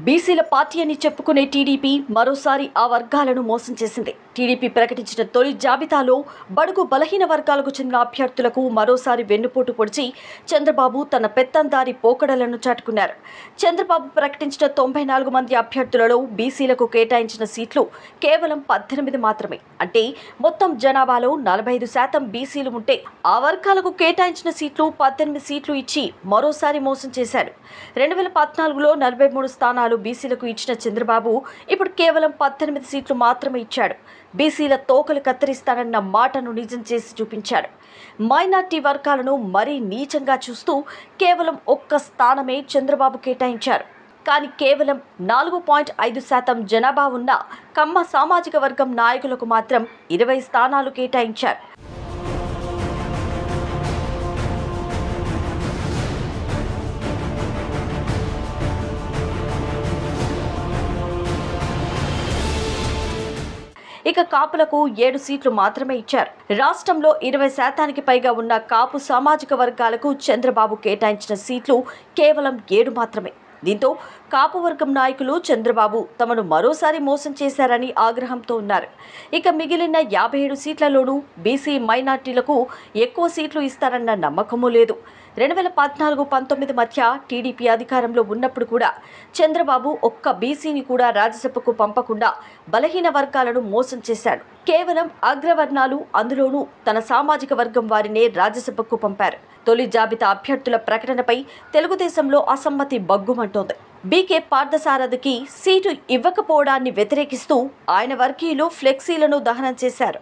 బీసీల పార్టీ అని చెప్పుకునే టీడీపీ మరోసారి ఆ వర్గాలను మోసం చేసింది. టీడీపీ ప్రకటించిన తొలి జాబితాలో బడుగు బలహీన వర్గాలకు చెందిన అభ్యర్థులకు మరోసారి వెన్నుపోటు పొడిచి చంద్రబాబు తన పెత్తందారి పోకడలను చాటుకున్నారు. చంద్రబాబు ప్రకటించిన 94 మంది అభ్యర్థులలో బీసీలకు కేటాయించిన సీట్లు కేవలం 18 మాత్రమే. అంటే మొత్తం జనాభాలో 45% బీసీలు ఉంటే ఆ వర్గాలకు కేటాయించిన సీట్లు 18 సీట్లు ఇచ్చి మరోసారి మోసం చేశారు. 2014లో 43 స్థానాలు బీసీలకు ఇచ్చిన చంద్రబాబు ఇప్పుడు కేవలం 18 సీట్లు మాత్రమే ఇచ్చాడు. బీసీల తోకలు కత్తిరిస్తానన్న మాటను నిజం చేసి చూపించాడు. మైనార్టీ వర్గాలను మరీ నీచంగా చూస్తూ కేవలం 1 స్థానమే చంద్రబాబు కేటాయించారు. కానీ కేవలం 4.5% జనాభా ఉన్న కమ్మ సామాజిక వర్గం నాయకులకు మాత్రం 20 స్థానాలు కేటాయించారు. ఇక కాపులకు 7 సీట్లు మాత్రమే ఇచ్చారు. రాష్ట్రంలో 20% పైగా ఉన్న కాపు సామాజిక వర్గాలకు చంద్రబాబు కేటాయించిన సీట్లు కేవలం 7 మాత్రమే. దీంతో కాపు వర్గం నాయకులు చంద్రబాబు తమను మరోసారి మోసం చేశారని ఆగ్రహంతో ఉన్నారు. ఇక మిగిలిన 57 సీట్లలోనూ బీసీ మైనార్టీలకు ఎక్కువ సీట్లు ఇస్తారన్న నమ్మకమూ లేదు. 2014-19 మధ్య టీడీపీ అధికారంలో ఉన్నప్పుడు కూడా చంద్రబాబు ఒక్క బీసీని కూడా రాజ్యసభకు పంపకుండా బలహీన వర్గాలను మోసం చేశాడు. కేవలం అగ్రవర్ణాలు, అందులోనూ తన సామాజిక వర్గం వారినే రాజ్యసభకు పంపారు. తొలి జాబితా అభ్యర్థుల ప్రకటనపై తెలుగుదేశంలో అసమ్మతి బగ్గుమంటోంది. బీకే పార్థసారథికి సీటు ఇవ్వకపోవడాన్ని వ్యతిరేకిస్తూ ఆయన వర్గీయులు ఫ్లెక్సీలను దహనం చేశారు.